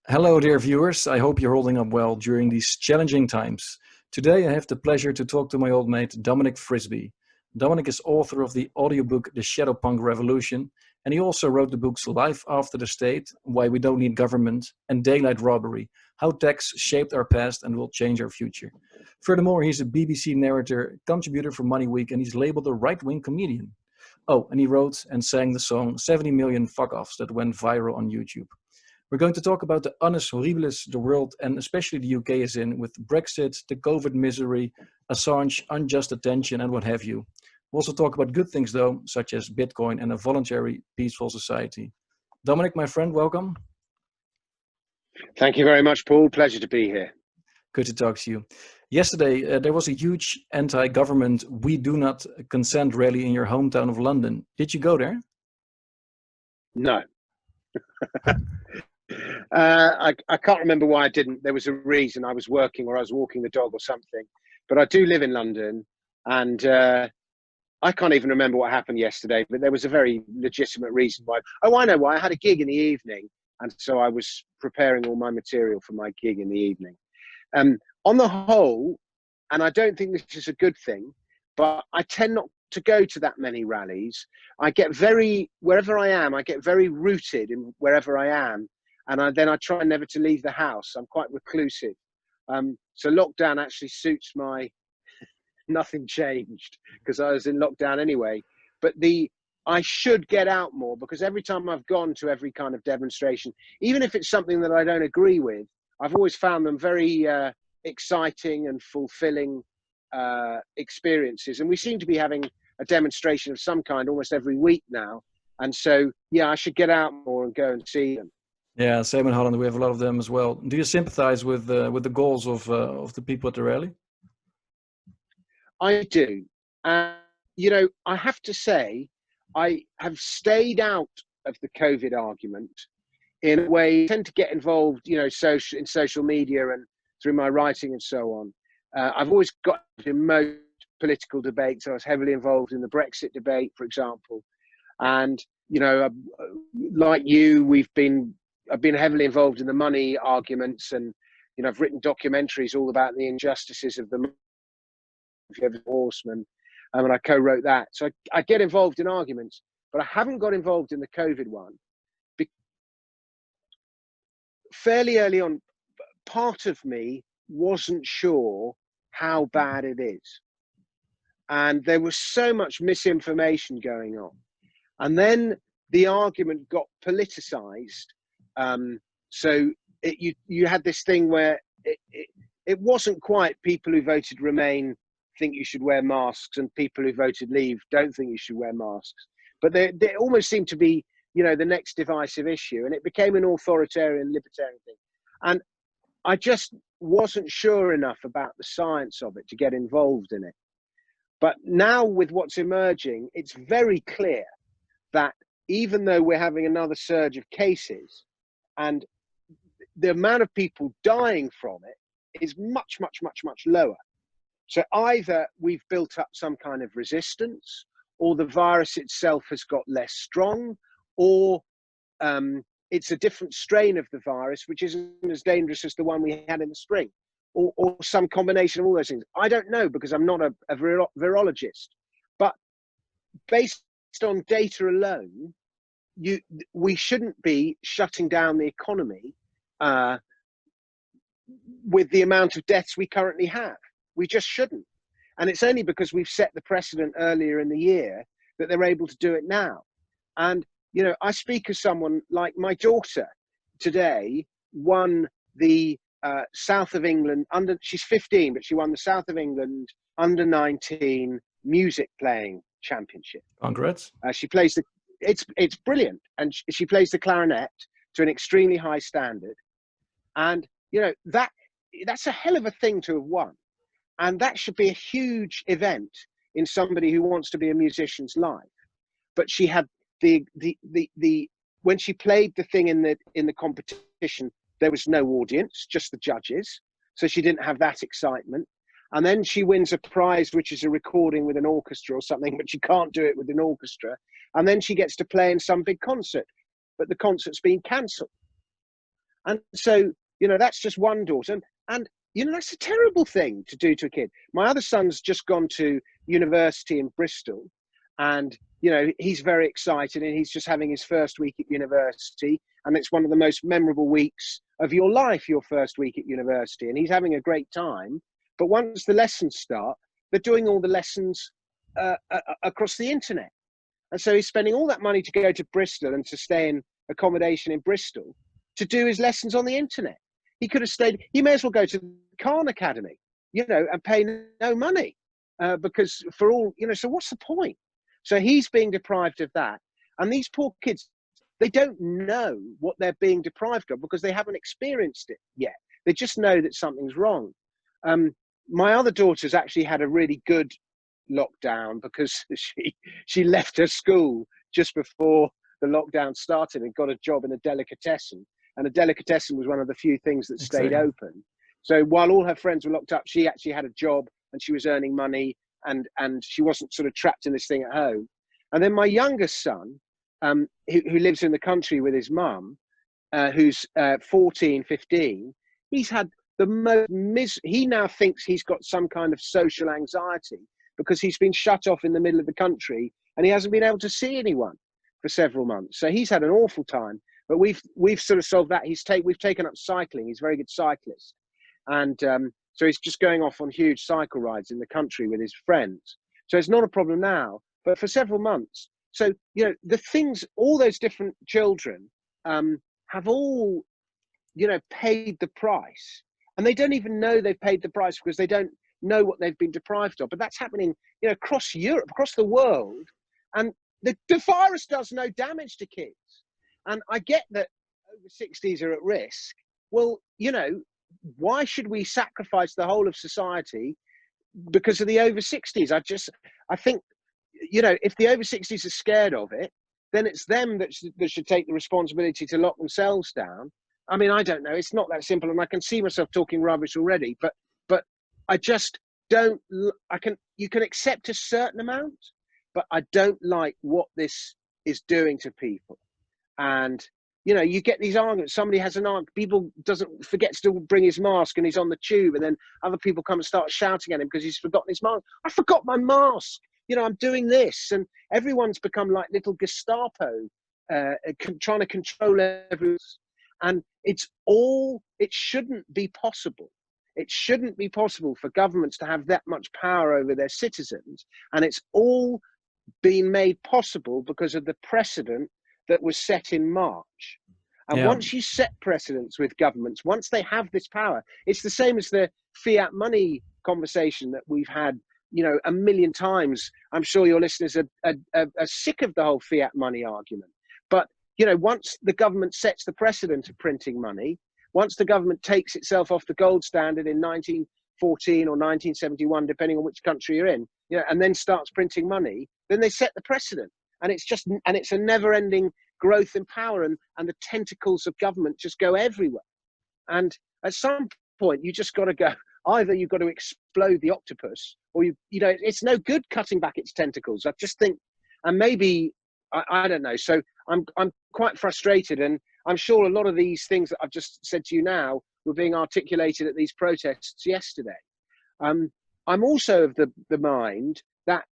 Hello, dear viewers. I hope you're holding up well during these challenging times. Today, I have the pleasure to talk to my old mate, Dominic Frisby. Dominic is author of the audiobook, The Shadowpunk Revolution, and he also wrote the books Life After the State, Why We Don't Need Government, and Daylight Robbery, How Tax Shaped Our Past and Will Change Our Future. Furthermore, he's a BBC narrator, contributor for Moneyweek, and he's labeled a right-wing comedian. Oh, and he wrote and sang the song 70 Million Fuck-Offs that went viral on YouTube. We're going to talk about the annus horribilis the world and especially the UK is in with Brexit, the COVID misery, Assange, unjust attention and what have you. We'll also talk about good things though, such as Bitcoin and a voluntary, peaceful society. Dominic, my friend, welcome. Thank you very much, Paul. Pleasure to be here. Good to talk to you. Yesterday, there was a huge anti-government We Do Not Consent rally in your hometown of London. Did you go there? No. I can't remember why I didn't. There was a reason. I was working or I was walking the dog or something. But I do live in London, and I can't even remember what happened yesterday, but there was a very legitimate reason why. Oh, I know why. I had a gig in the evening, and so I was preparing all my material for my gig in the evening. On the whole, and I don't think this is a good thing, but I tend not to go to that many rallies. I get wherever I am, I get very rooted in wherever I am. And then I try never to leave the house. I'm quite reclusive. So lockdown actually suits my, nothing changed because I was in lockdown anyway. But I should get out more because every time I've gone to every kind of demonstration, even if it's something that I don't agree with, I've always found them very exciting and fulfilling experiences. And we seem to be having a demonstration of some kind almost every week now. And so, yeah, I should get out more and go and see them. Yeah, same in Holland. We have a lot of them as well. Do you sympathize with the goals of the people at the rally? I do. You know, I have to say, I have stayed out of the COVID argument in a way. I tend to get involved, you know, in social media and through my writing and so on. I've always got in most political debates. I was heavily involved in the Brexit debate, for example. And, you know, like you, I've been heavily involved in the money arguments, and you know, I've written documentaries all about the injustices of the horseman, and I co-wrote that. So I get involved in arguments, but I haven't got involved in the COVID one. Fairly early on, part of me wasn't sure how bad it is, and there was so much misinformation going on, and then the argument got politicized. So you had this thing where it wasn't quite people who voted Remain think you should wear masks and people who voted Leave don't think you should wear masks. But they almost seemed to be, you know, the next divisive issue, and it became an authoritarian, libertarian thing. And I just wasn't sure enough about the science of it to get involved in it. But now with what's emerging, it's very clear that even though we're having another surge of cases, and the amount of people dying from it is much, much, much, much lower. So either we've built up some kind of resistance, or the virus itself has got less strong, or it's a different strain of the virus, which isn't as dangerous as the one we had in the spring, or some combination of all those things. I don't know because I'm not a virologist, but based on data alone, we shouldn't be shutting down the economy with the amount of deaths we currently have. We just shouldn't. And it's only because we've set the precedent earlier in the year that they're able to do it now. And, you know, I speak as someone like my daughter today won the South of England she's 15, but she won the South of England under 19 music playing championship. Congrats. She plays it's brilliant. And she plays the clarinet to an extremely high standard. And, you know, that's a hell of a thing to have won. And that should be a huge event in somebody who wants to be a musician's life. But she had when she played the thing in the competition, there was no audience, just the judges. So she didn't have that excitement. And then she wins a prize, which is a recording with an orchestra or something, but she can't do it with an orchestra. And then she gets to play in some big concert, but the concert's been cancelled. And so, you know, that's just one daughter. And you know, that's a terrible thing to do to a kid. My other son's just gone to university in Bristol, and you know, he's very excited, and he's just having his first week at university, and it's one of the most memorable weeks of your life, your first week at university, and he's having a great time. But once the lessons start, they're doing all the lessons across the internet. And so he's spending all that money to go to Bristol and to stay in accommodation in Bristol to do his lessons on the internet. He could have stayed, he may as well go to the Khan Academy, you know, and pay no money because for all, you know, so what's the point? So he's being deprived of that. And these poor kids, they don't know what they're being deprived of because they haven't experienced it yet. They just know that something's wrong. My other daughter's actually had a really good lockdown because she left her school just before the lockdown started and got a job in a delicatessen. And a delicatessen was one of the few things that stayed open. So while all her friends were locked up, she actually had a job and she was earning money, and she wasn't sort of trapped in this thing at home. And then my youngest son, who lives in the country with his mum, who's 14, 15, he's had the most he now thinks he's got some kind of social anxiety because he's been shut off in the middle of the country and he hasn't been able to see anyone for several months. So he's had an awful time. But we've sort of solved that. We've taken up cycling. He's a very good cyclist, and so he's just going off on huge cycle rides in the country with his friends. So it's not a problem now. But for several months, so you know, the things, all those different children have all, you know, paid the price, and they don't even know they've paid the price because they don't know what they've been deprived of. But that's happening, you know, across Europe, across the world, and the virus does no damage to kids. And I get that over 60s are at risk. Well, you know, why should we sacrifice the whole of society because of the over 60s? I think, you know, if the over 60s are scared of it, then it's them that should take the responsibility to lock themselves down. I mean, I don't know. It's not that simple. And I can see myself talking rubbish already, but I just don't, you can accept a certain amount, but I don't like what this is doing to people. And, you know, you get these arguments. Somebody has an argument. People forgets to bring his mask and he's on the tube. And then other people come and start shouting at him because he's forgotten his mask. I forgot my mask. You know, I'm doing this. And everyone's become like little Gestapo, trying to control everyone. And it shouldn't be possible. It shouldn't be possible for governments to have that much power over their citizens. And it's all been made possible because of the precedent that was set in March. And once you set precedents with governments, once they have this power, it's the same as the fiat money conversation that we've had, you know, a million times. I'm sure your listeners are sick of the whole fiat money argument. But, you know, once the government sets the precedent of printing money, once the government takes itself off the gold standard in 1914 or 1971, depending on which country you're in, you know, and then starts printing money, then they set the precedent. And it's a never-ending growth in power, and the tentacles of government just go everywhere. And at some point, you just got to go. Either you've got to explode the octopus, or you know, it's no good cutting back its tentacles. I just think, and maybe I don't know. So I'm quite frustrated, and I'm sure a lot of these things that I've just said to you now were being articulated at these protests yesterday. I'm also of the mind that,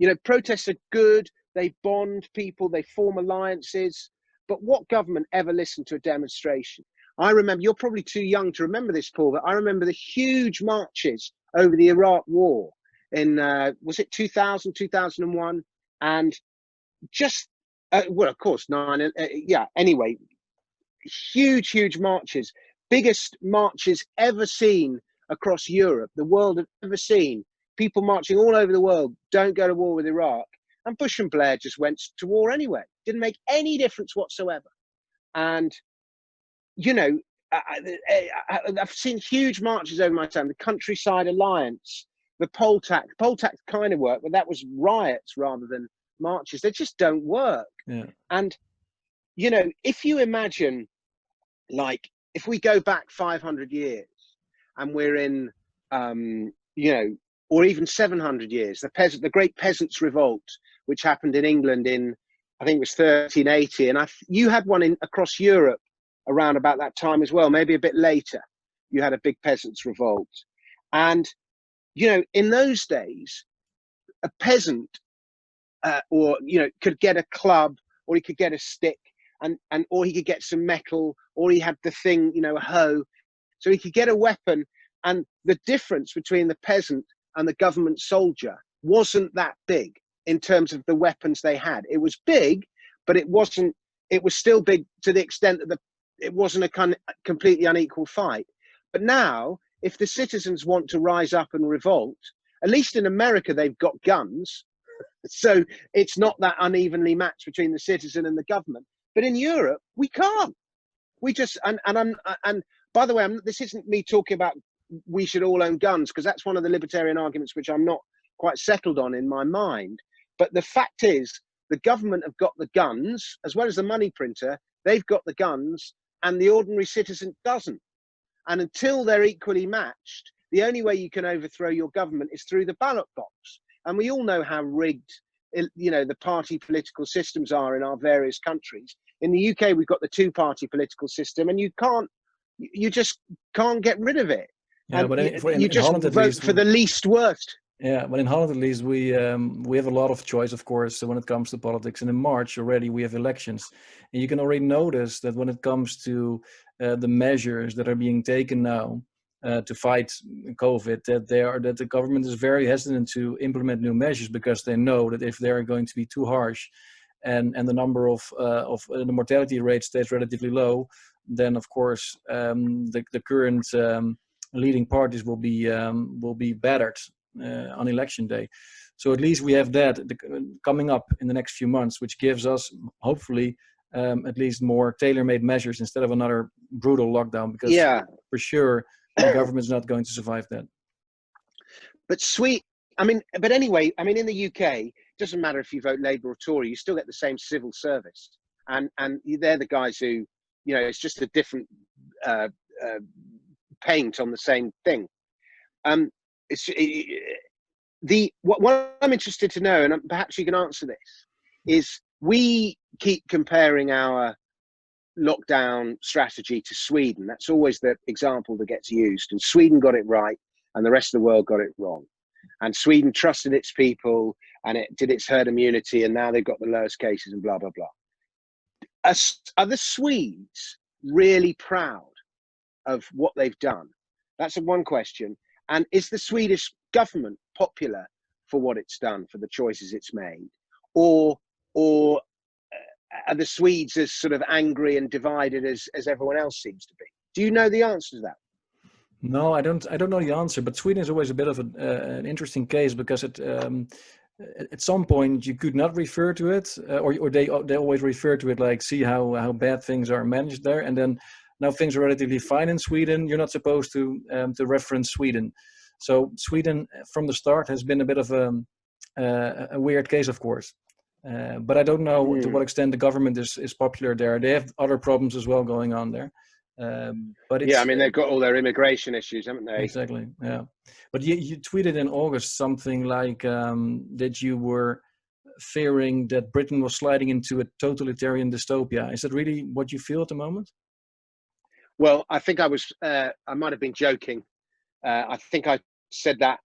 you know, protests are good. They bond people, they form alliances. But what government ever listened to a demonstration? I remember, you're probably too young to remember this, Paul, but I remember the huge marches over the Iraq War in, was it 2000, 2001? And just, well, of course, anyway, huge marches, biggest marches ever seen across Europe, the world had ever seen. People marching all over the world, don't go to war with Iraq. And Bush and Blair just went to war anyway. Didn't make any difference whatsoever. And, you know, I've seen huge marches over my time. The Countryside Alliance, the poll tax kind of worked, but that was riots rather than marches. They just don't work. Yeah. And, you know, if you imagine, like, if we go back 500 years and we're in, you know, or even 700 years, the Great Peasants Revolt, which happened in England in, I think it was 1380, and you had one across Europe around about that time as well, maybe a bit later. You had a big Peasants Revolt. And, you know, in those days, a peasant or, you know, could get a club, or he could get a stick, and or he could get some metal, or he had the thing, you know, a hoe. So he could get a weapon. And the difference between the peasant and the government soldier wasn't that big in terms of the weapons they had. It was big, but it was still big to the extent that it wasn't a completely unequal fight. But now, if the citizens want to rise up and revolt, at least in America, they've got guns. So it's not that unevenly matched between the citizen and the government. But in Europe, we can't. We just, and by the way, this isn't me talking about we should all own guns, because that's one of the libertarian arguments which I'm not quite settled on in my mind. But the fact is, the government have got the guns, as well as the money printer. They've got the guns, and the ordinary citizen doesn't. And until they're equally matched, the only way you can overthrow your government is through the ballot box. And we all know how rigged, you know, the party political systems are in our various countries. In the UK, we've got the two-party political system, and you just can't get rid of it. Yeah, and but you just Holland, at vote least, for the least worst. Yeah, but in Holland, at least, we have a lot of choice, of course, when it comes to politics. And in March already, we have elections. And you can already notice that when it comes to the measures that are being taken now to fight COVID, that the government is very hesitant to implement new measures, because they know that if they are going to be too harsh, and the number of the mortality rate stays relatively low, then of course the current leading parties will be battered on election day. So at least we have that coming up in the next few months, which gives us hopefully at least more tailor-made measures instead of another brutal lockdown, because for sure the government's not going to survive that. But anyway, I mean, in the UK, it doesn't matter if you vote Labour or Tory, you still get the same civil service. And they're the guys who, you know, it's just a different paint on the same thing. What I'm interested to know, and perhaps you can answer this, is we keep comparing our lockdown strategy to Sweden. That's always the example that gets used. And Sweden got it right, and the rest of the world got it wrong. And Sweden trusted its people, and it did its herd immunity, and now they've got the lowest cases, and blah, blah, blah. Are the Swedes really proud of what they've done? That's one question. And is the Swedish government popular for what it's done, for the choices it's made? Or are the Swedes as sort of angry and divided as everyone else seems to be? Do you know the answer to that? No, I don't know the answer, but Sweden is always a bit of an interesting case, because at some point you could not refer to it, or they always refer to it like, see how bad things are managed there, and then now things are relatively fine in Sweden. You're not supposed to reference Sweden. So Sweden from the start has been a bit of a weird case, of course. But I don't know to what extent the government is popular there. They have other problems as well going on there. But it's, yeah, I mean, they've got all their immigration issues, haven't they? Exactly, yeah. But you tweeted in August something like that you were fearing that Britain was sliding into a totalitarian dystopia. Is that really what you feel at the moment? Well, I think I might have been joking. I think I said that.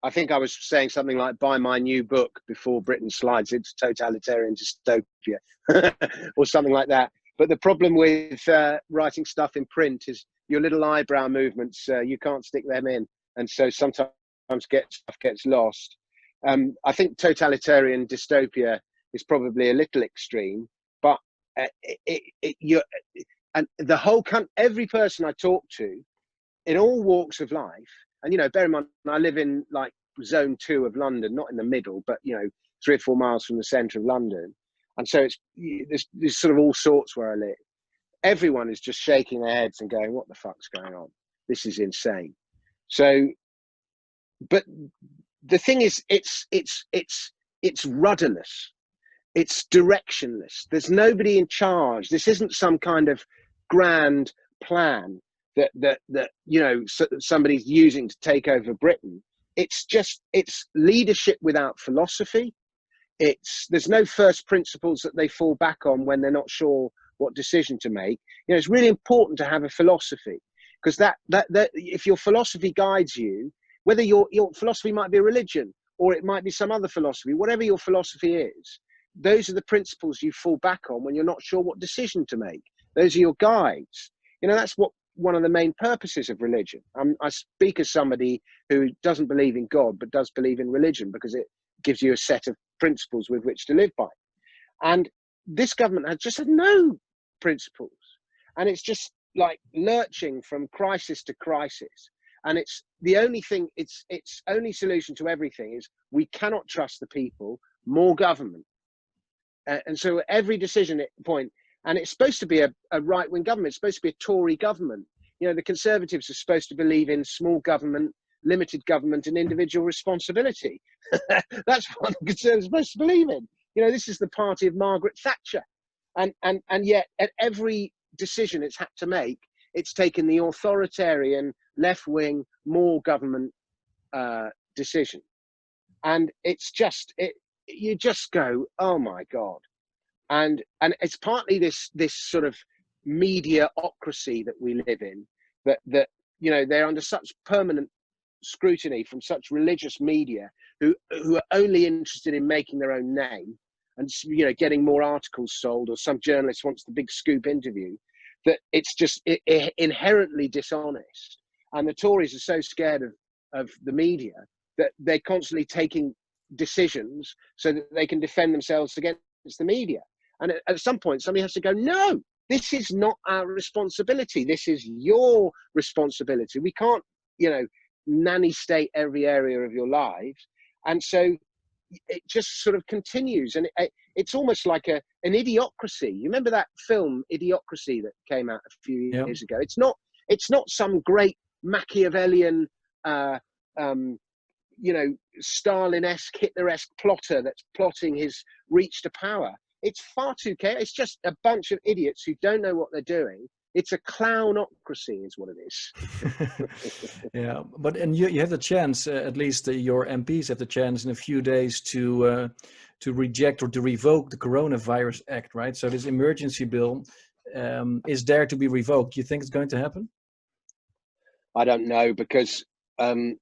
I think I was saying something like, buy my new book before Britain slides into totalitarian dystopia or something like that. But the problem with writing stuff in print is your little eyebrow movements, you can't stick them in. And so sometimes stuff gets lost. I think totalitarian dystopia is probably a little extreme, but and the whole every person I talk to in all walks of life, and, you know, bear in mind, I live in like zone 2 of London, not in the middle, but, you know, 3 or 4 miles from the centre of London. And so there's sort of all sorts where I live. Everyone is just shaking their heads and going, what the fuck's going on? This is insane. So, but the thing is, it's rudderless. It's directionless. There's nobody in charge. This isn't some kind of grand plan that you know, somebody's using to take over Britain. It's leadership without philosophy. There's no first principles that they fall back on when they're not sure what decision to make. You know, it's really important to have a philosophy, because that if your philosophy guides you, whether your philosophy might be a religion or it might be some other philosophy, whatever your philosophy is, those are the principles you fall back on when you're not sure what decision to make. Those are your guides. You know, that's what one of the main purposes of religion. I speak as somebody who doesn't believe in God, but does believe in religion, because it gives you a set of principles with which to live by. And this government has just had no principles. And it's just like lurching from crisis to crisis. And it's the only thing, its only solution to everything is we cannot trust the people, more government. And so every decision point, and it's supposed to be a right-wing government, it's supposed to be a Tory government. You know, the Conservatives are supposed to believe in small government, limited government, and individual responsibility. That's what the Conservatives are supposed to believe in. You know, this is the party of Margaret Thatcher. And yet at every decision it's had to make, it's taken the authoritarian, left-wing, more government decision. And it's just, you just go, oh my God. And it's partly this sort of mediaocracy that we live in, that you know, they're under such permanent scrutiny from such religious media who are only interested in making their own name and, you know, getting more articles sold, or some journalist wants the big scoop interview, that it's just inherently dishonest. And the Tories are so scared of the media that they're constantly taking decisions so that they can defend themselves against the media. And at some point, somebody has to go, no, this is not our responsibility. This is your responsibility. We can't, you know, nanny state every area of your lives. And so it just sort of continues. And it's almost like an idiocracy. You remember that film, Idiocracy, that came out a few years ago? It's not some great Machiavellian, you know, Stalin-esque, Hitler-esque plotter that's plotting his reach to power. It's far too chaotic. It's just a bunch of idiots who don't know what they're doing. It's a clownocracy is what it is. Yeah, but and you have the chance, at least your MPs have the chance in a few days to reject or to revoke the Coronavirus Act, right? So this emergency bill is there to be revoked. Do you think it's going to happen? I don't know, because you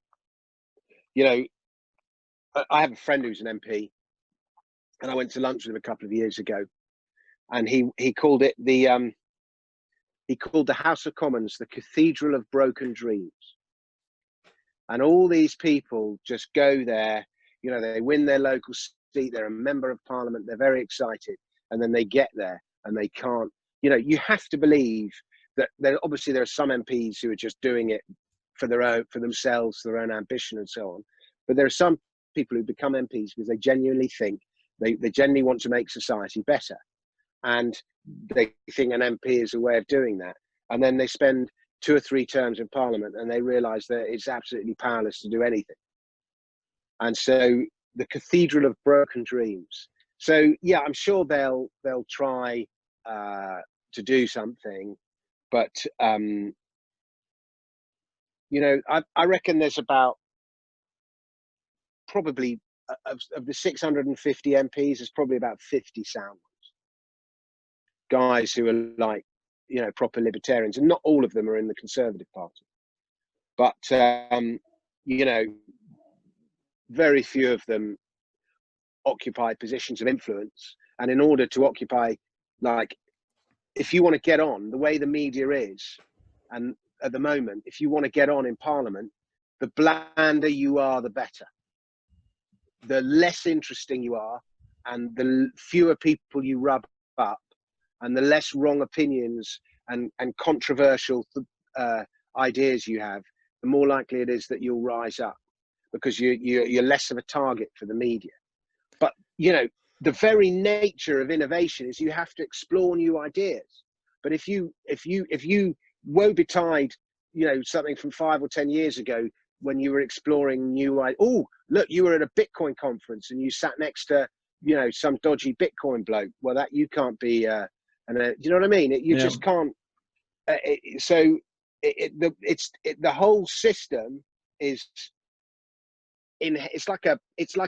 know, I have a friend who's an MP, and I went to lunch with him a couple of years ago, and he called it he called the House of Commons the Cathedral of Broken Dreams. And all these people just go there, you know, they win their local seat, they're a member of parliament, they're very excited, and then they get there and they can't, you know, you have to believe that obviously there are some MPs who are just doing it for themselves, their own ambition and so on. But there are some people who become MPs because they genuinely think, they genuinely want to make society better. And they think an MP is a way of doing that. And then they spend 2 or 3 terms in Parliament and they realise that it's absolutely powerless to do anything. And so the Cathedral of Broken Dreams. So yeah, I'm sure they'll try to do something, but you know, I reckon there's about probably of the 650 MPs, there's probably about 50 sound ones. Guys who are like, you know, proper libertarians, and not all of them are in the Conservative Party, but you know, very few of them occupy positions of influence. And in order to occupy, like, if you want to get on the way the media is, and at the moment, if you want to get on in Parliament, the blander you are, the better. The less interesting you are, and the fewer people you rub up, and the less wrong opinions and controversial ideas you have, the more likely it is that you'll rise up, because you're less of a target for the media. But you know, the very nature of innovation is you have to explore new ideas. But if you woe betide, you know, something from 5 or 10 years ago when you were exploring new ideas. Oh, look, you were at a Bitcoin conference and you sat next to, you know, some dodgy Bitcoin bloke. Well, that you can't be. Do you know what I mean? You just can't. So the whole system is it's like a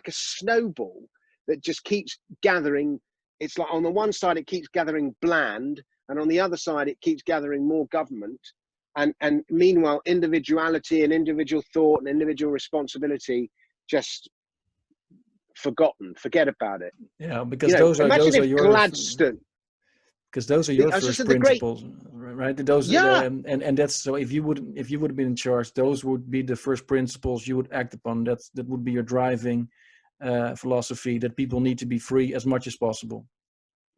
snowball that just keeps gathering. It's like on the one side it keeps gathering bland, and on the other side it keeps gathering more government, and meanwhile individuality and individual thought and individual responsibility just forget about it. Yeah, because Imagine those are if yours. Gladstone, Because those are your I was just first saying, the great, principles, right? Those yeah, and that's so. If you would have been in charge, those would be the first principles you would act upon. That would be your driving philosophy. That people need to be free as much as possible.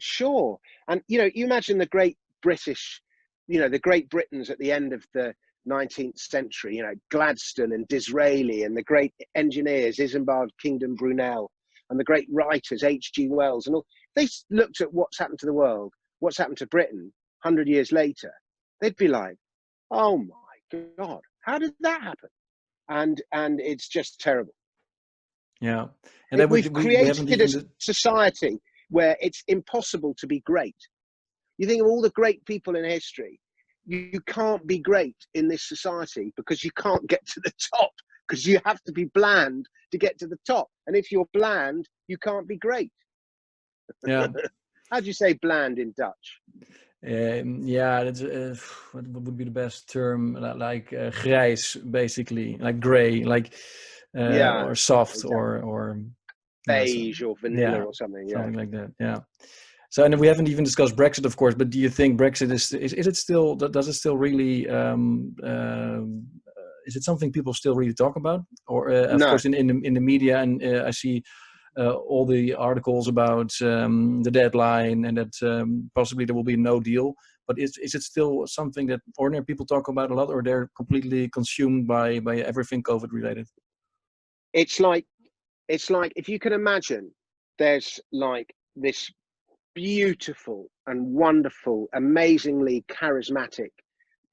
sure. And you imagine the great British, the Great Britons at the end of the 19th century, Gladstone and Disraeli, and the great engineers, Isambard Kingdom Brunel, and the great writers, H.G. Wells, and all. They looked at what's happened to the world, what's happened to Britain 100 years later. They'd be like, oh my God, how did that happen? And it's just terrible. Yeah, and that We've we haven't created a even society where it's impossible to be great. You think of all the great people in history, you can't be great in this society because you can't get to the top, because you have to be bland to get to the top. And if you're bland, you can't be great. yeah. How do you say bland in Dutch? Yeah, that's what would be the best term? Like grijs, basically, like gray, like Yeah, or soft, exactly. or Beige or vanilla yeah, or something. Yeah. something like that. Yeah. So, and we haven't even discussed Brexit, of course. But do you think Brexit is it still, does it still really is it something people still really talk about? Or of No, course in the media, and I see all the articles about the deadline, and that possibly there will be no deal. But is it still something that ordinary people talk about a lot, or they're completely consumed by everything COVID related? it's like if you can imagine, there's like this beautiful and wonderful, amazingly charismatic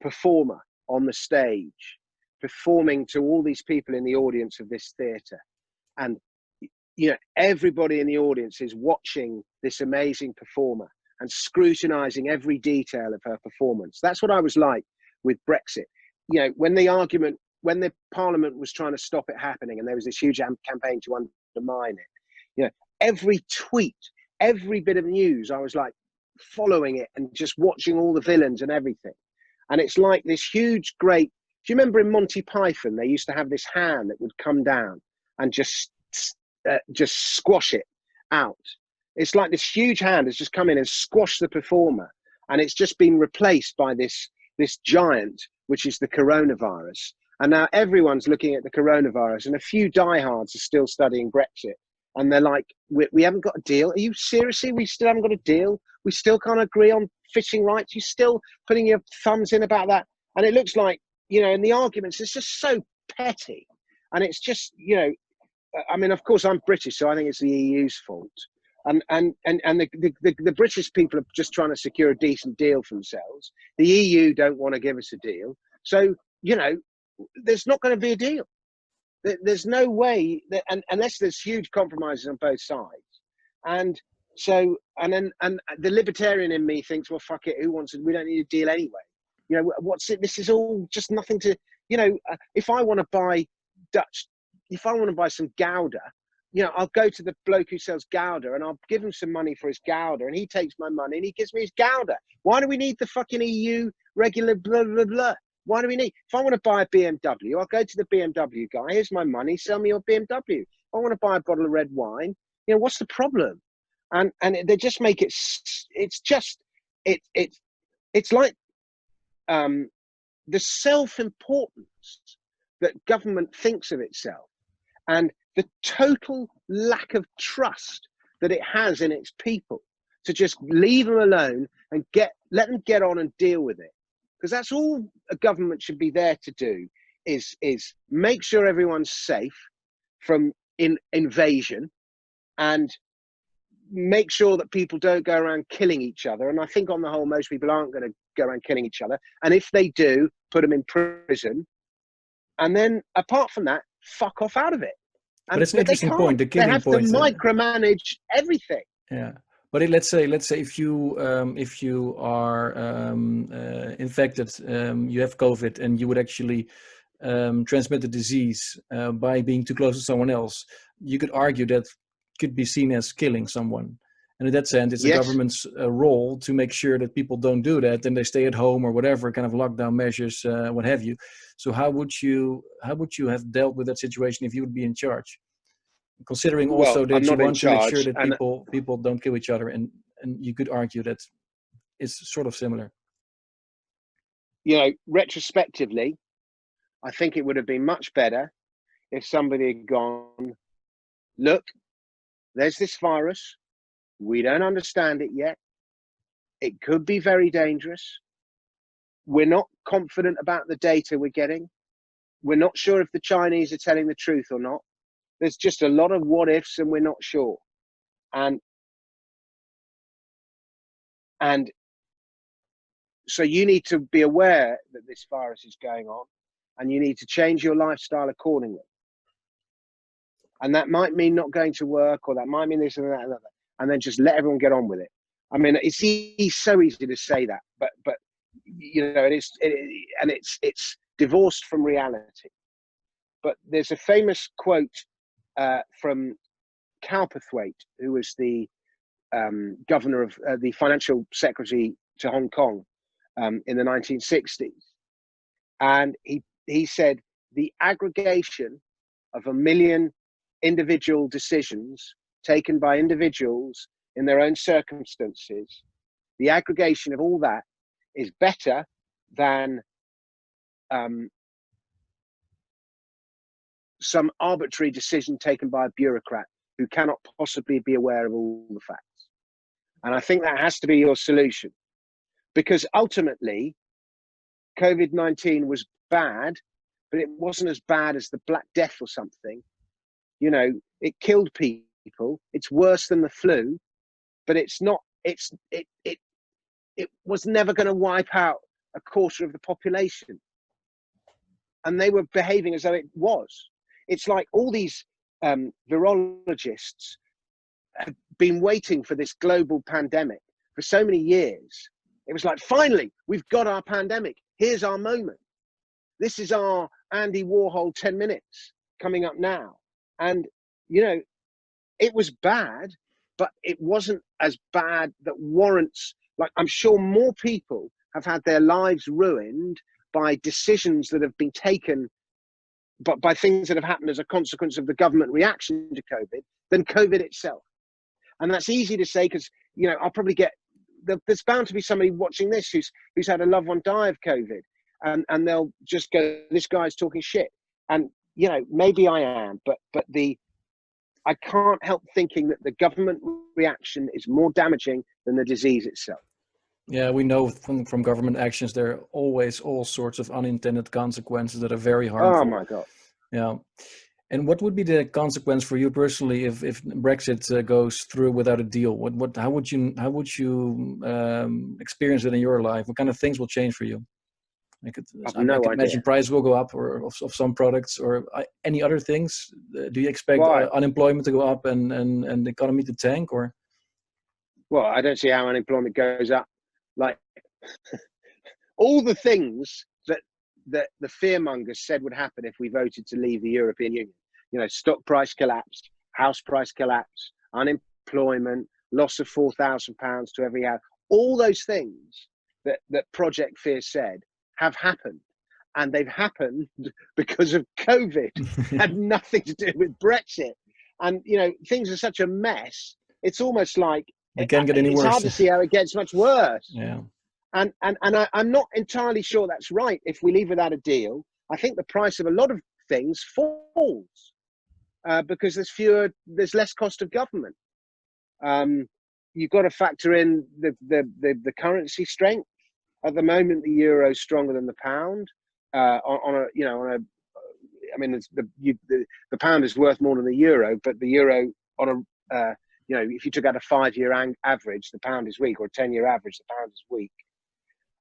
performer on the stage, performing to all these people in the audience of this theatre. And everybody in the audience is watching this amazing performer and scrutinizing every detail of her performance. That's what I was like with Brexit. When the Parliament was trying to stop it happening, and there was this huge campaign to undermine it, every tweet, every bit of news, I was like following it and just watching all the villains and everything. And it's like this huge, great. Do you remember in Monty Python, they used to have this hand that would come down and just squash it out? It's like this huge hand has just come in and squashed the performer, and it's just been replaced by this giant, which is the coronavirus. And now everyone's looking at the coronavirus, and a few diehards are still studying Brexit. And they're like, we haven't got a deal. Are you seriously? We still haven't got a deal. We still can't agree on fishing rights. You're still putting your thumbs in about that. And it looks like, in the arguments, it's just so petty. And it's just, I mean, of course, I'm British, so I think it's the EU's fault. And the British people are just trying to secure a decent deal for themselves. The EU don't want to give us a deal. So, there's not going to be a deal. There's no way that, unless there's huge compromises on both sides. And so, and the libertarian in me thinks, well, fuck it, who wants it? We don't need a deal anyway. What's it? This is all just nothing to, if I want to buy if I want to buy some Gouda, I'll go to the bloke who sells Gouda and I'll give him some money for his Gouda, and he takes my money and he gives me his Gouda. Why do we need the fucking EU regular blah, blah, blah? Why do we need? If I want to buy a BMW, I'll go to the BMW guy. Here's my money. Sell me your BMW. If I want to buy a bottle of red wine, what's the problem? And they just make it. It's like the self-importance that government thinks of itself, and the total lack of trust that it has in its people to just leave them alone and let them get on and deal with it. Because that's all a government should be there to do, is make sure everyone's safe from invasion, and make sure that people don't go around killing each other. And I think on the whole, most people aren't going to go around killing each other. And if they do, put them in prison. And then apart from that, fuck off out of it. But it's an interesting point. The killing they have point. To micromanage everything. Yeah. But let's say if you are infected, you have COVID, and you would actually transmit the disease by being too close to someone else, you could argue that could be seen as killing someone. And in that sense, it's the Yes. government's role to make sure that people don't do that and they stay at home or whatever kind of lockdown measures, what have you. So how would you have dealt with that situation if you would be in charge? Considering Well, also I'm that you not in want to make sure charge, that and people don't kill each other, and you could argue that it's sort of similar. retrospectively, I think it would have been much better if somebody had gone, look, there's this virus. We don't understand it yet. It could be very dangerous. We're not confident about the data we're getting. We're not sure if the Chinese are telling the truth or not. There's just a lot of what ifs and we're not sure. And so you need to be aware that this virus is going on, and you need to change your lifestyle accordingly. And that might mean not going to work, or that might mean this and that and that, and then just let everyone get on with it. I mean, it's so easy to say that, but it's divorced from reality. But there's a famous quote from Cowperthwaite, who was the governor of the financial secretary to Hong Kong in the 1960s, and he said, the aggregation of 1 million individual decisions taken by individuals in their own circumstances, the aggregation of all that is better than some arbitrary decision taken by a bureaucrat who cannot possibly be aware of all the facts. And I think that has to be your solution, because ultimately COVID-19 was bad, but it wasn't as bad as the Black Death or something. It killed people. It's worse than the flu, but it was never going to wipe out a quarter of the population. And they were behaving as though it was. It's like all these virologists have been waiting for this global pandemic for so many years. It was like, finally, we've got our pandemic. Here's our moment. This is our Andy Warhol 10 minutes coming up now. And, it was bad, but it wasn't as bad that warrants, like, I'm sure more people have had their lives ruined by decisions that have been taken, but by things that have happened as a consequence of the government reaction to COVID than COVID itself. And that's easy to say because, I'll probably get, there's bound to be somebody watching this who's had a loved one die of COVID, and they'll just go, this guy's talking shit. And, maybe I am, but I can't help thinking that the government reaction is more damaging than the disease itself. Yeah, we know from government actions, there are always all sorts of unintended consequences that are very harmful. Oh my God. Yeah. And what would be the consequence for you personally if Brexit goes through without a deal? How would you experience it in your life? What kind of things will change for you? I could imagine price will go up, or of some products, or any other things. Do you expect unemployment to go up and the economy to tank, or? Well, I don't see how unemployment goes up. Like all the things that the fearmongers said would happen if we voted to leave the European Union. Stock price collapse, house price collapse, unemployment, loss of £4,000 to every house. All those things that Project Fear said have happened, and they've happened because of COVID. Had nothing to do with Brexit. And things are such a mess. It's almost like it can't get any worse. It's hard to see how it gets much worse. Yeah. And I'm not entirely sure that's right. If we leave without a deal, I think the price of a lot of things falls because there's less cost of government. You've got to factor in the currency strength. At the moment, the euro is stronger than the pound. The pound is worth more than the euro, but the euro if you took out a 5-year average, the pound is weak, or a 10-year average, the pound is weak.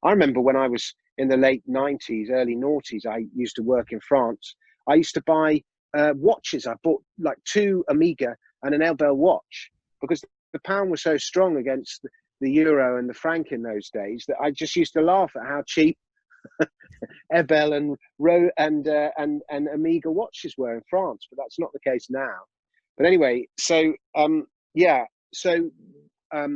I remember when I was in the late 90s, early noughties, I used to work in France. I used to buy watches. I bought like 2 Omega and an Elbel watch because the pound was so strong against the euro and the franc in those days that I just used to laugh at how cheap Ebel and Omega watches were in France, but that's not the case now. But anyway, so I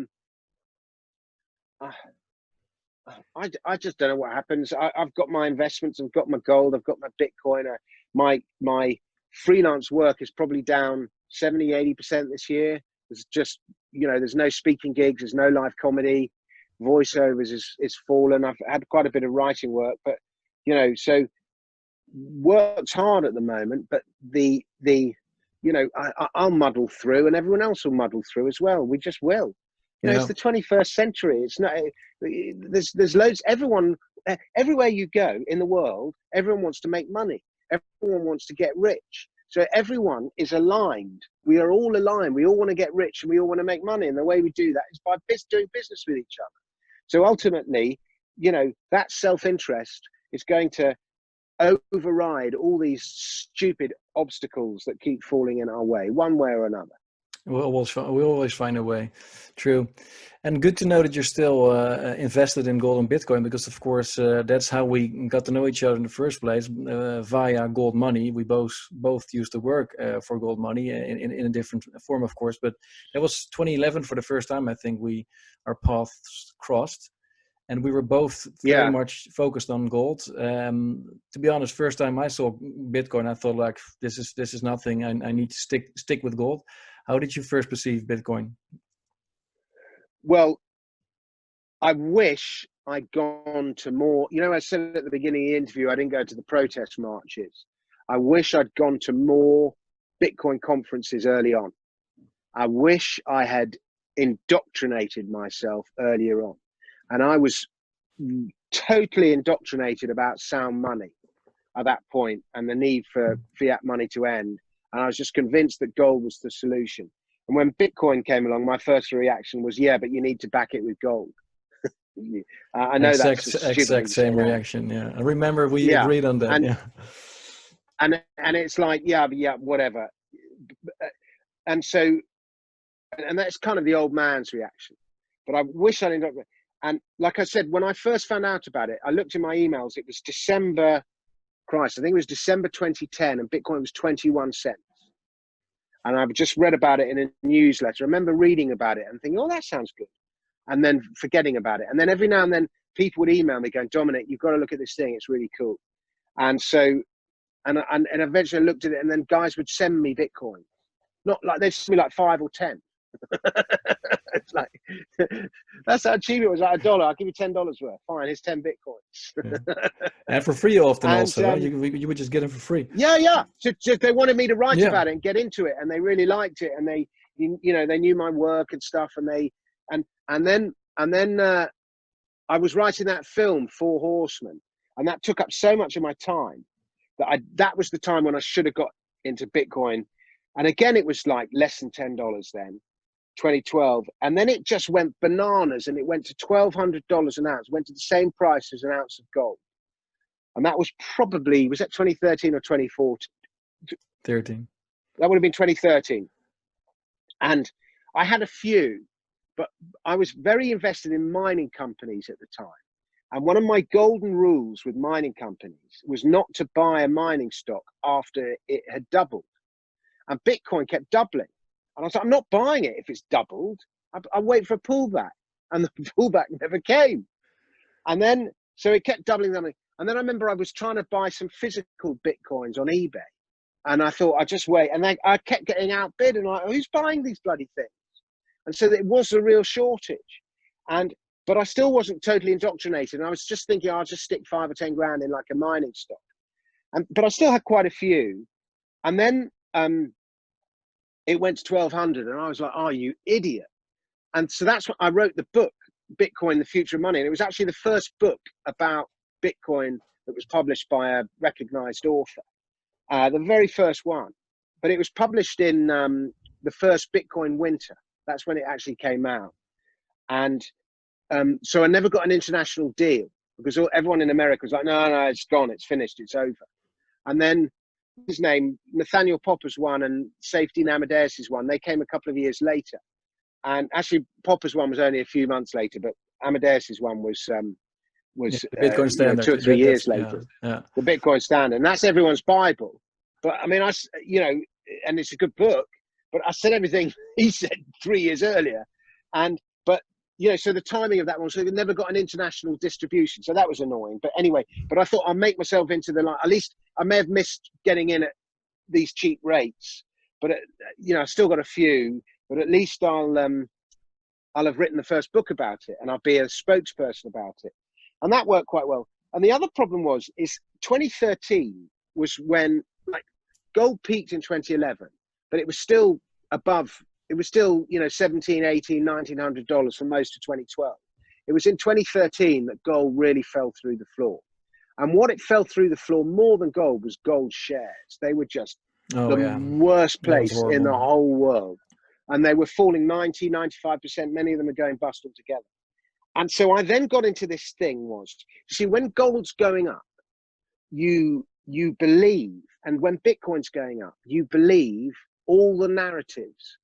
just don't know what happens. I've got my investments, I've got my gold, I've got my Bitcoin. My freelance work is probably down 70-80% this year. There's just, there's no speaking gigs, there's no live comedy, voiceovers is fallen. I've had quite a bit of writing work, but so work's hard at the moment. But I'll muddle through, and everyone else will muddle through as well. We just will. It's the 21st century. It's not. There's loads. Everyone, everywhere you go in the world, everyone wants to make money. Everyone wants to get rich. So everyone is aligned. We are all aligned. We all want to get rich, and we all want to make money. And the way we do that is by doing business with each other. So ultimately, that self-interest is going to override all these stupid obstacles that keep falling in our way, one way or another. We'll always find a way. True. And good to know that you're still invested in gold and Bitcoin, because of course that's how we got to know each other in the first place, via gold money. We both used to work for gold money in a different form, of course, but that was 2011 for the first time. I think our paths crossed, and we were both very much focused on gold. To be honest, first time I saw Bitcoin, I thought like, this is nothing. I need to stick with gold. How did you first perceive Bitcoin? Well, I wish I'd gone to more, I said at the beginning of the interview, I didn't go to the protest marches. I wish I'd gone to more Bitcoin conferences early on. I wish I had indoctrinated myself earlier on. And I was totally indoctrinated about sound money at that point and the need for fiat money to end. And I was just convinced that gold was the solution. And when Bitcoin came along, my first reaction was, but you need to back it with gold. I know that's exact same reaction. Yeah, I remember we agreed on that. And it's like, whatever. And so, and that's kind of the old man's reaction. But I wish I didn't. And like I said, when I first found out about it, I looked in my emails. It was December. Christ, I think it was December 2010, and Bitcoin was 21 cents. And I've just read about it in a newsletter. I remember reading about it and thinking, oh, that sounds good. And then forgetting about it. And then every now and then people would email me going, Dominic, you've got to look at this thing. It's really cool. And so, and eventually I looked at it, and then guys would send me Bitcoin. Not like, they'd send me like 5 or 10. It's like, that's how cheap it was, like $1. I'll give you $10 worth. Fine, here's 10 Bitcoins. And for free often, and also. You would just get them for free. Yeah. So they wanted me to write about it and get into it, and they really liked it, and they knew my work and stuff, and then I was writing that film, Four Horsemen, and that took up so much of my time that was the time when I should have got into Bitcoin. And again, it was like less than $10 then. 2012, and then it just went bananas, and it went to $1,200 an ounce, went to the same price as an ounce of gold. And that was that 2013 or 2014? 13. That would have been 2013. And I had a few, but I was very invested in mining companies at the time. And one of my golden rules with mining companies was not to buy a mining stock after it had doubled. And Bitcoin kept doubling. And I was like, I'm not buying it if it's doubled. I'll wait for a pullback. And the pullback never came. And then, so it kept doubling. And then I remember I was trying to buy some physical Bitcoins on eBay. And I thought, I'd just wait. And then I kept getting outbid. And like, who's buying these bloody things? And so it was a real shortage. But I still wasn't totally indoctrinated. And I was just thinking, I'll just stick 5 or 10 grand in like a mining stock. But I still had quite a few. And then, it went to 1,200, and I was like, "Oh, you idiot!" And so that's what I wrote the book, Bitcoin: The Future of Money, and it was actually the first book about Bitcoin that was published by a recognized author, the very first one. But it was published in the first Bitcoin winter. That's when it actually came out, and so I never got an international deal because everyone in America was like, "No, it's gone, it's finished, it's over." And then his name, Nathaniel Popper's one and Safety Amadeus's one, they came a couple of years later. And actually Popper's one was only a few months later, but Amadeus's one was the Bitcoin standard, 2 or 3 years later. The Bitcoin standard, and that's everyone's Bible. But I mean, and it's a good book, but I said everything he said 3 years earlier. And but so the timing of that one, so it never got an international distribution, so that was annoying. But anyway, but I thought I'll make myself into the line. At least I may have missed getting in at these cheap rates, but I've still got a few. But at least I'll have written the first book about it, and I'll be a spokesperson about it, and that worked quite well. And the other problem is 2013 was when gold peaked in 2011, but it was still above. It was still, $1,700, $1,800, $1,900 for most of 2012. It was in 2013 that gold really fell through the floor. And what it fell through the floor more than gold was gold shares. They were just worst place in the whole world. And they were falling 90, 95%. Many of them are going bust altogether. And so I then got into this thing when gold's going up, you believe, and when Bitcoin's going up, you believe all the narratives.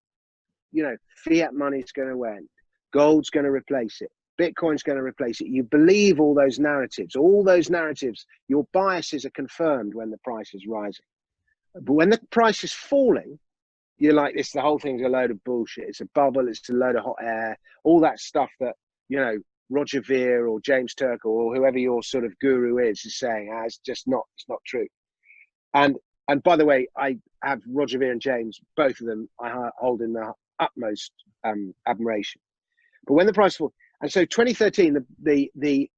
Fiat money's going to end, gold's going to replace it, Bitcoin's going to replace it. You believe all those narratives, your biases are confirmed when the price is rising. But when the price is falling, you're like, the whole thing's a load of bullshit. It's a bubble, it's a load of hot air, all that stuff that, Roger Ver or James Turkle or whoever your sort of guru is saying, it's not true. And by the way, I have Roger Ver and James, both of them I hold in the utmost admiration. But when the price falls, and so 2013, the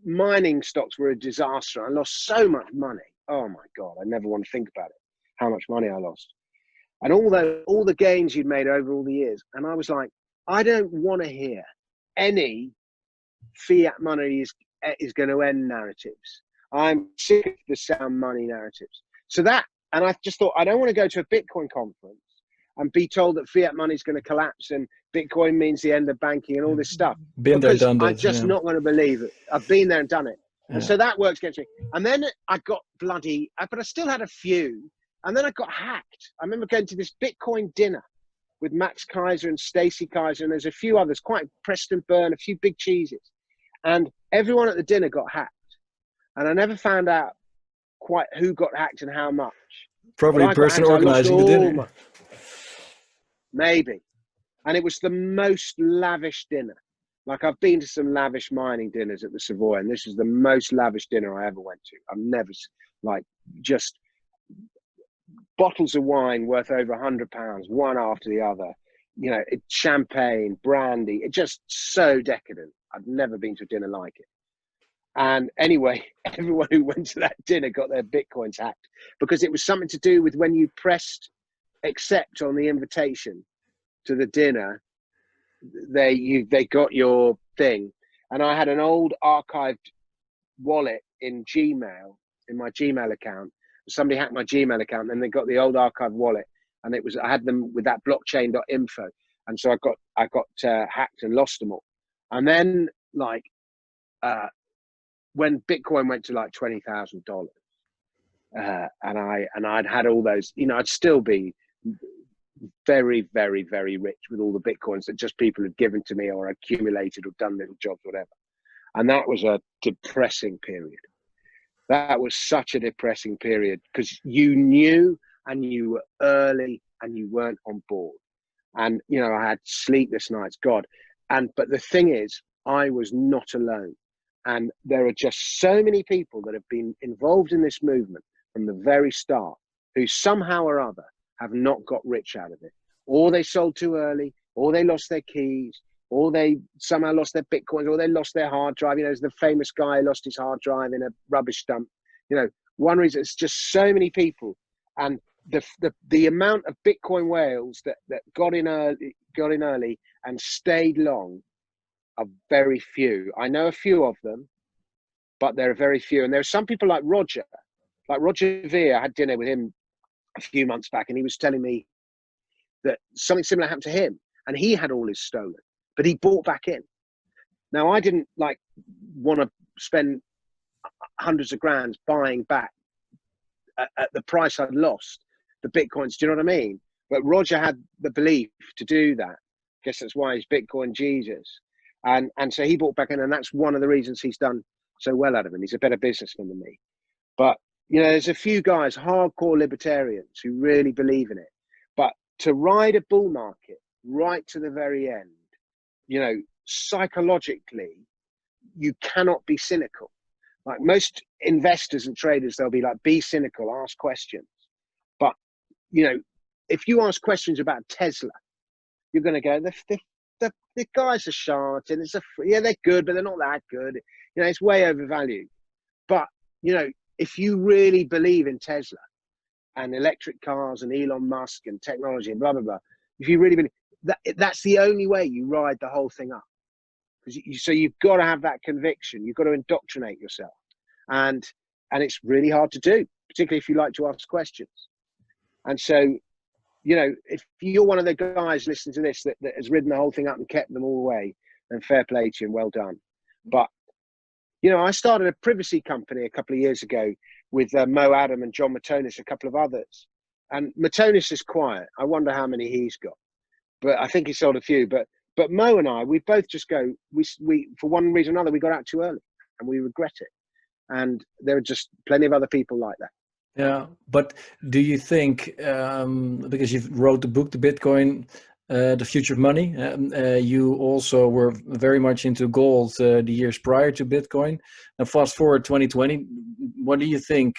mining stocks were a disaster. I lost so much money. Oh my God, I never want to think about it, how much money I lost. And all the gains you'd made over all the years. And I was like, I don't want to hear any fiat money is going to end narratives. I'm sick of the sound money narratives. And I just thought, I don't want to go to a Bitcoin conference and be told that fiat money is going to collapse and Bitcoin means the end of banking and all this stuff. Been there, done that. I'm just not going to believe it. I've been there and done it. Yeah. And so that works against me. And then I got but I still had a few. And then I got hacked. I remember going to this Bitcoin dinner with Max Kaiser and Stacey Kaiser, and there's a few others, quite Preston Byrne, a few big cheeses. And everyone at the dinner got hacked. And I never found out quite who got hacked and how much. Probably a person organizing the dinner. Maybe. And it was the most lavish dinner. I've been to some lavish mining dinners at the Savoy, and this is the most lavish dinner I ever went to. I've never, just bottles of wine worth over £100, one after the other. Champagne, brandy. It's just so decadent. I've never been to a dinner like it. And anyway, everyone who went to that dinner got their Bitcoins hacked because it was something to do with when you pressed accept on the invitation to the dinner, they got your thing. And I had an old archived wallet in Gmail, in my Gmail account. Somebody hacked my Gmail account and they got the old archived wallet, and I had them with that blockchain.info. And so I got hacked and lost them all. And then when Bitcoin went to $20,000, and I'd had all those, I'd still be very, very, very rich with all the Bitcoins that just people had given to me or accumulated or done little jobs, whatever. And that was a depressing period. That was such a depressing period because you knew and you were early and you weren't on board. And, I had sleepless nights, God. But the thing is, I was not alone. And there are just so many people that have been involved in this movement from the very start who somehow or other have not got rich out of it. Or they sold too early, or they lost their keys, or they somehow lost their Bitcoins, or they lost their hard drive. There's the famous guy who lost his hard drive in a rubbish dump. One reason, it's just so many people. And the amount of Bitcoin whales that got in early and stayed long are very few. I know a few of them, but there are very few. And there are some people like Roger Ver. I had dinner with him a few months back, and he was telling me that something similar happened to him, and he had all his stolen, but he bought back in. Now, I didn't want to spend hundreds of grand buying back at the price I'd lost the Bitcoins. Do you know what I mean? But Roger had the belief to do that. I guess that's why he's Bitcoin Jesus. And so he bought back in, and that's one of the reasons he's done so well out of him. He's a better businessman than me. But, there's a few guys, hardcore libertarians, who really believe in it. But to ride a bull market right to the very end, you know, psychologically, you cannot be cynical. Like most investors and traders, they'll be like, be cynical, ask questions. But, you know, if you ask questions about Tesla, you're going to go, the guy's a charlatan. Yeah, they're good, but they're not that good. You know, it's way overvalued. But, you know, if you really believe in Tesla and electric cars and Elon Musk and technology and blah, blah, blah, if you really believe that, that's the only way you ride the whole thing up. So you've got to have that conviction. You've got to indoctrinate yourself. And it's really hard to do, particularly if you like to ask questions. And so, you know, if you're one of the guys listening to this that has ridden the whole thing up and kept them all the way, then fair play to you and well done. But, you know, I started a privacy company a couple of years ago with Mo Adam and John Matonis, a couple of others. And Matonis is quiet. I wonder how many he's got. But I think he sold a few. But Mo and I, we both just go, we for one reason or another, we got out too early and we regret it. And there are just plenty of other people like that. Yeah, but do you think, because you've wrote the book, The Bitcoin, The Future of Money, you also were very much into gold the years prior to Bitcoin. Now, fast forward 2020, what do you think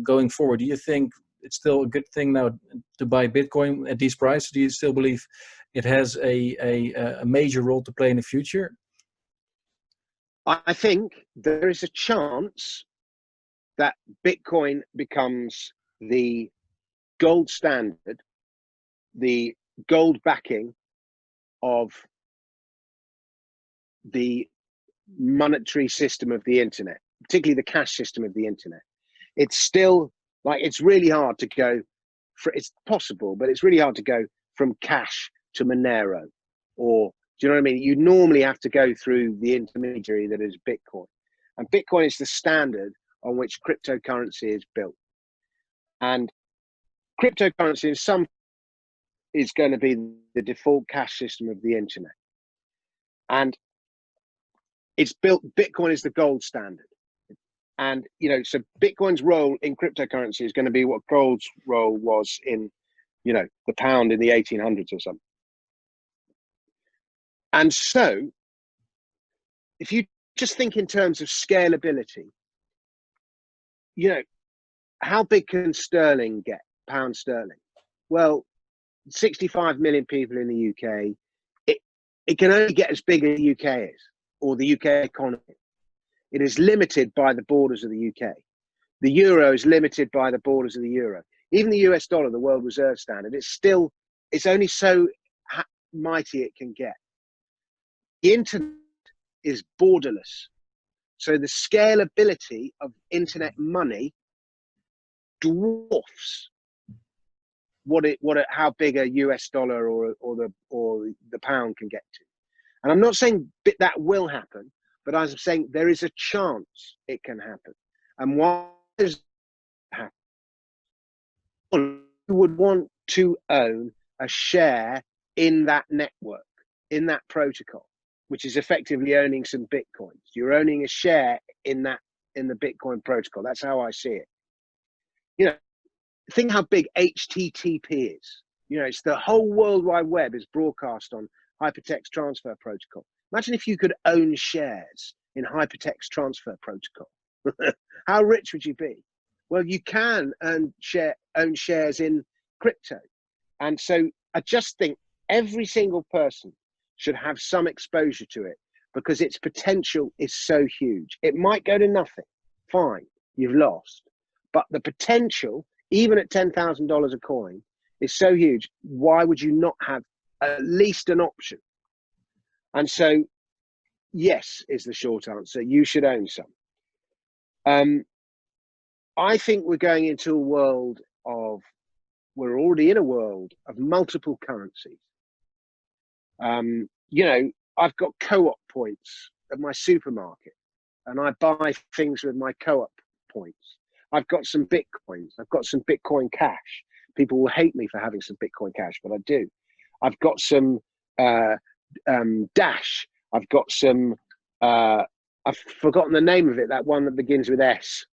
going forward? Do you think it's still a good thing now to buy Bitcoin at these prices? Do you still believe it has a major role to play in the future? I think there is a chance that Bitcoin becomes the gold standard, the gold backing of the monetary system of the internet, particularly the cash system of the internet. It's still like, it's really hard to go for, it's possible, but it's really hard to go from cash to Monero, or do you know what I mean? You normally have to go through the intermediary that is Bitcoin, and Bitcoin is the standard on which cryptocurrency is built. And cryptocurrency in some is going to be the default cash system of the internet. And it's built, Bitcoin is the gold standard. And, you know, so Bitcoin's role in cryptocurrency is going to be what gold's role was in, you know, the pound in the 1800s or something. And so if you just think in terms of scalability, you know, how big can sterling get, pound sterling? Well, 65 million people in the UK, it can only get as big as the UK is, or the UK economy. It is limited by the borders of the UK. The euro is limited by the borders of the euro. Even the US dollar, the world reserve standard, it's only so mighty it can get. The internet is borderless. So the scalability of internet money dwarfs how big a US dollar or the pound can get to. And I'm not saying that will happen, but I'm saying there is a chance it can happen. And why does it happen? You would want to own a share in that network, in that protocol, which is effectively owning some Bitcoins. You're owning a share in the Bitcoin protocol. That's how I see it. You know, think how big HTTP is. You know, it's the whole World Wide Web is broadcast on hypertext transfer protocol. Imagine if you could own shares in hypertext transfer protocol. How rich would you be? Well, you can own shares in crypto. And so I just think every single person should have some exposure to it, because its potential is so huge. It might go to nothing. Fine, you've lost. But the potential, even at $10,000 a coin, is so huge. Why would you not have at least an option? And so, yes, is the short answer. You should own some. I think we're going into a world we're already in a world of multiple currencies. You know, I've got co-op points at my supermarket, and I buy things with my co-op points. I've got some Bitcoins. I've got some Bitcoin Cash. People will hate me for having some Bitcoin Cash, but I do. I've got some Dash. I've got some, I've forgotten the name of it, that one that begins with S.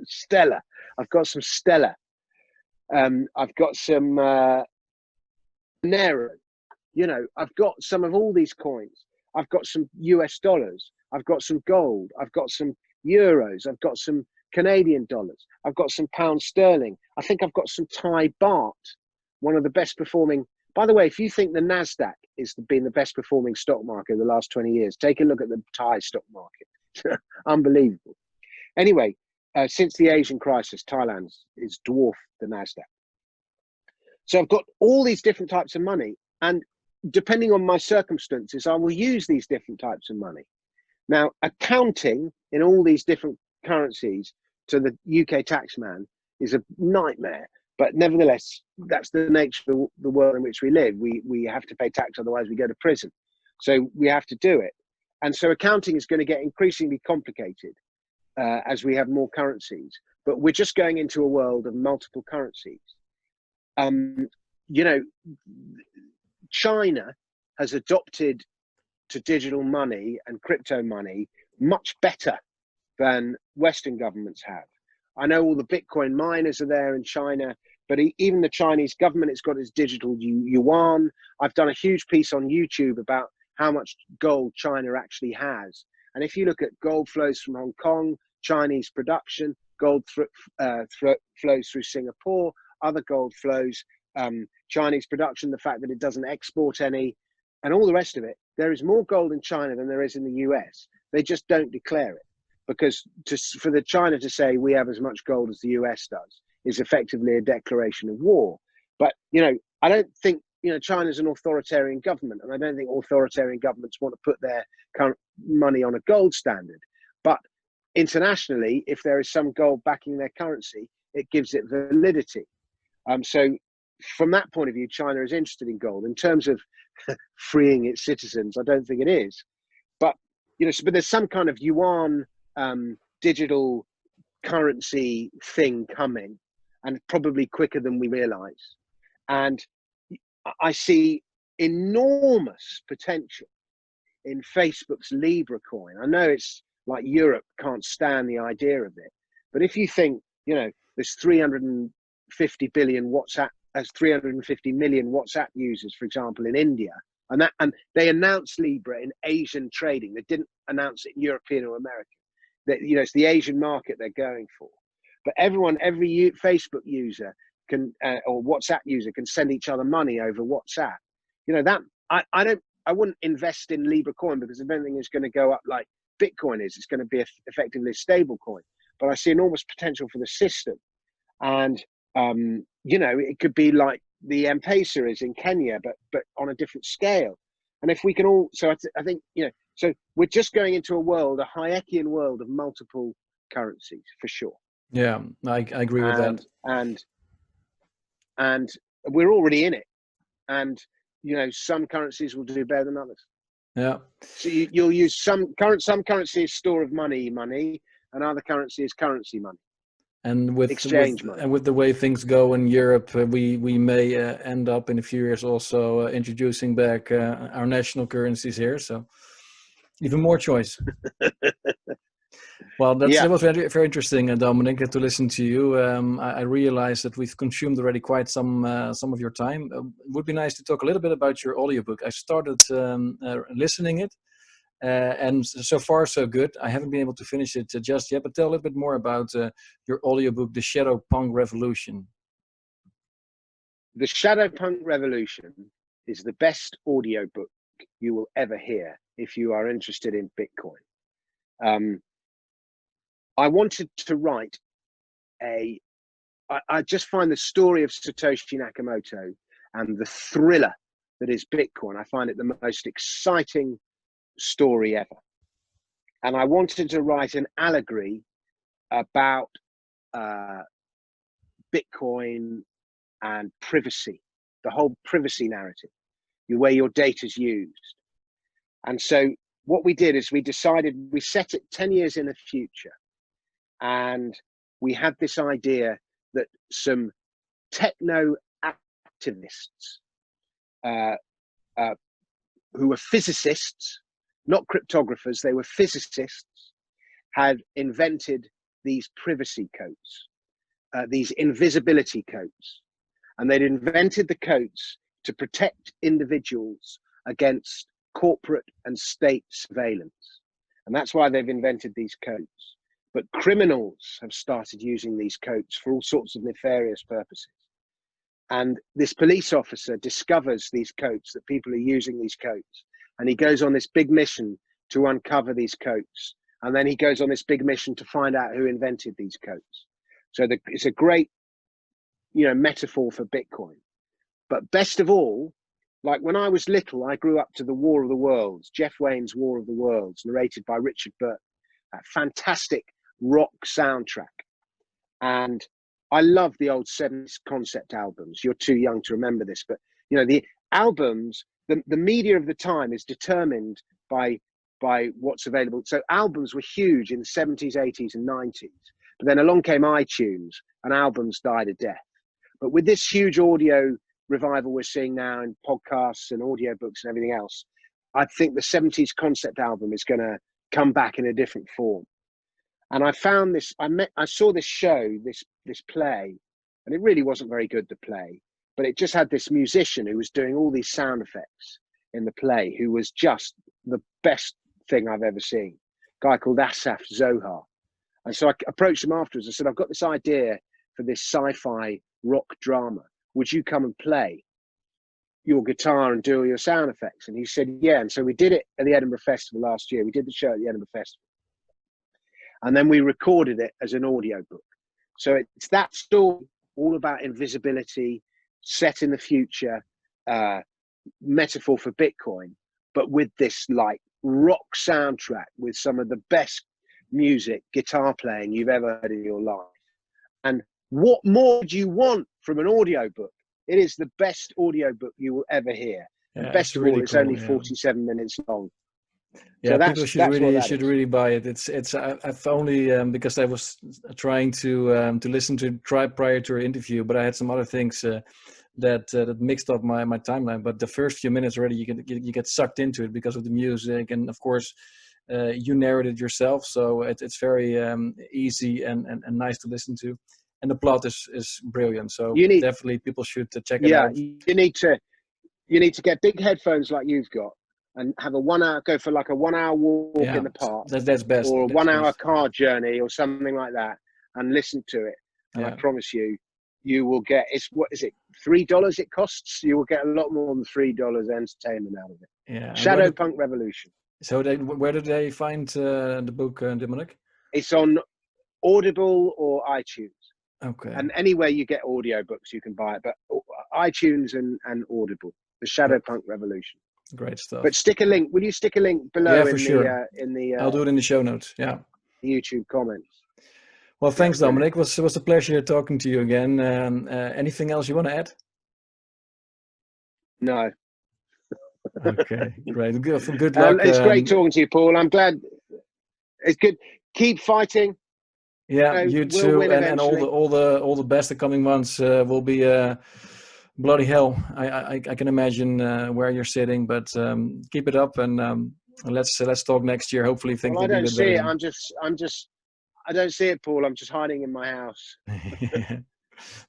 Stella. I've got some Stella. I've got some Monero. You know, I've got some of all these coins. I've got some US dollars. I've got some gold. I've got some euros. I've got some Canadian dollars. I've got some pound sterling. I think I've got some Thai baht, one of the best performing. By the way, if you think the NASDAQ has been the best performing stock market in the last 20 years, take a look at the Thai stock market. Unbelievable. Anyway, since the Asian crisis, Thailand is dwarfed the NASDAQ. So I've got all these different types of money, and depending on my circumstances, I will use these different types of money. Now, accounting in all these different currencies to the UK taxman is a nightmare. But nevertheless, that's the nature of the world in which we live. We have to pay tax, otherwise we go to prison. So we have to do it. And so accounting is going to get increasingly complicated as we have more currencies. But we're just going into a world of multiple currencies. You know, China has adopted to digital money and crypto money much better than Western governments have. I know all the Bitcoin miners are there in China, but even the Chinese government has got its digital yuan. I've done a huge piece on YouTube about how much gold China actually has. And if you look at gold flows from Hong Kong, Chinese production, gold flows through Singapore, other gold flows, Chinese production, the fact that it doesn't export any, and all the rest of it, there is more gold in China than there is in the US. They just don't declare it. Because for the China to say we have as much gold as the US does is effectively a declaration of war. But, you know, I don't think, you know, China's an authoritarian government, and I don't think authoritarian governments want to put their current money on a gold standard. But internationally, if there is some gold backing their currency, it gives it validity. So from that point of view, China is interested in gold. In terms of freeing its citizens, I don't think it is. But, you know, but there's some kind of yuan digital currency thing coming, and probably quicker than we realize. And I see enormous potential in Facebook's Libra coin. I know it's like Europe can't stand the idea of it, but if you think, you know, there's 350 million WhatsApp users, for example, in India, and they announced Libra in Asian trading. They didn't announce it in European or American. That, you know, it's the Asian market they're going for. But every Facebook user can or WhatsApp user can send each other money over WhatsApp. You know, that I wouldn't invest in Libra coin because I don't think it's going to go up like Bitcoin is. It's going to be effectively a stable coin. But I see enormous potential for the system, and you know, it could be like the M-Pesa is in Kenya, but on a different scale. And if we can all, so I think, you know, so we're just going into a Hayekian world of multiple currencies for sure. Yeah, I agree with that. And we're already in it. And, you know, some currencies will do better than others. Yeah. So you'll use some currency is store of money, and other currency is currency money. And with the way things go in Europe, we may end up in a few years also introducing back our national currencies here. So even more choice. Well, that was very, very interesting, Dominic, to listen to you. I realized that we've consumed already quite some of your time. It would be nice to talk a little bit about your audiobook. I started listening it. And so far, so good. I haven't been able to finish it just yet, but tell a little bit more about your audiobook, The Shadowpunk Revolution. The Shadowpunk Revolution is the best audiobook you will ever hear if you are interested in Bitcoin. I wanted to write I just find the story of Satoshi Nakamoto and the thriller that is Bitcoin, I find it the most exciting story ever. And I wanted to write an allegory about Bitcoin and privacy, the whole privacy narrative, where your data is used. And so what we did is we set it 10 years in the future. And we had this idea that some techno activists who were physicists, not cryptographers, they were physicists, had invented these privacy codes, these invisibility codes. And they'd invented the codes to protect individuals against corporate and state surveillance. And that's why they've invented these coats. But criminals have started using these coats for all sorts of nefarious purposes. And this police officer discovers these coats, that people are using these coats. And he goes on this big mission to uncover these coats. And then he goes on this big mission to find out who invented these coats. So it's a great, metaphor for Bitcoin. But best of all, like when I was little, I grew up to the War of the Worlds, Jeff Wayne's War of the Worlds, narrated by Richard Burton, that fantastic rock soundtrack. And I love the old 70s concept albums. You're too young to remember this, but the albums, the media of the time is determined by what's available. So albums were huge in the 70s, 80s and 90s. But then along came iTunes and albums died a death. But with this huge audio revival we're seeing now in podcasts and audiobooks and everything else, I think the 70s concept album is going to come back in a different form. And I found this, I saw this show, this play, and it really wasn't very good, the play, but it just had this musician who was doing all these sound effects in the play, who was just the best thing I've ever seen, a guy called Asaf Zohar. And so I approached him afterwards. I said, I've got this idea for this sci-fi rock drama. Would you come and play your guitar and do all your sound effects? And he said, yeah. And so we did it at the Edinburgh Festival last year. We did the show at the Edinburgh Festival. And then we recorded it as an audiobook. So it's that story, all about invisibility, set in the future, metaphor for Bitcoin, but with this like rock soundtrack with some of the best music, guitar playing you've ever heard in your life. And what more do you want from an audiobook? It is the best audiobook you will ever hear. Yeah, and best of all, it's only 47 minutes long. Yeah, so people should really buy it. I've only because I was trying to listen to prior to our interview, but I had some other things that mixed up my timeline. But the first few minutes already, you get sucked into it because of the music, and of course, you narrated yourself, so it's very easy and nice to listen to, and the plot is brilliant. So definitely people should check it out. Yeah, you need to get big headphones like you've got. And have go for like a 1 hour walk in the park. That's best. Or a 1 hour car journey or something like that, and listen to it. And I promise you, you will get, what is it, $3 it costs? You will get a lot more than $3 entertainment out of it. Yeah. Shadowpunk Revolution. So where did they find the book, Dominic? It's on Audible or iTunes. Okay. And anywhere you get audiobooks, you can buy it. But iTunes and Audible, the Shadowpunk Revolution. Great stuff. But stick a link. Will you stick a link below? Yeah, for sure. I'll do it in the show notes. Yeah. YouTube comments. Well, thanks, Dominic. It was a pleasure talking to you again. Anything else you want to add? No. Okay, great. Good luck. It's great talking to you, Paul. I'm glad. It's good. Keep fighting. Yeah, you too, and all the best. The coming months will be bloody hell. I can imagine where you're sitting, but keep it up, and let's talk next year. Hopefully things will be a bit better. I don't see it. I don't see it, Paul. I'm just hiding in my house.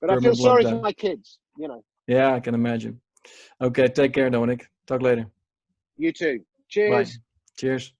But I feel sorry for my kids, Yeah, I can imagine. Okay, take care, Dominic. Talk later. You too. Cheers. Bye. Cheers.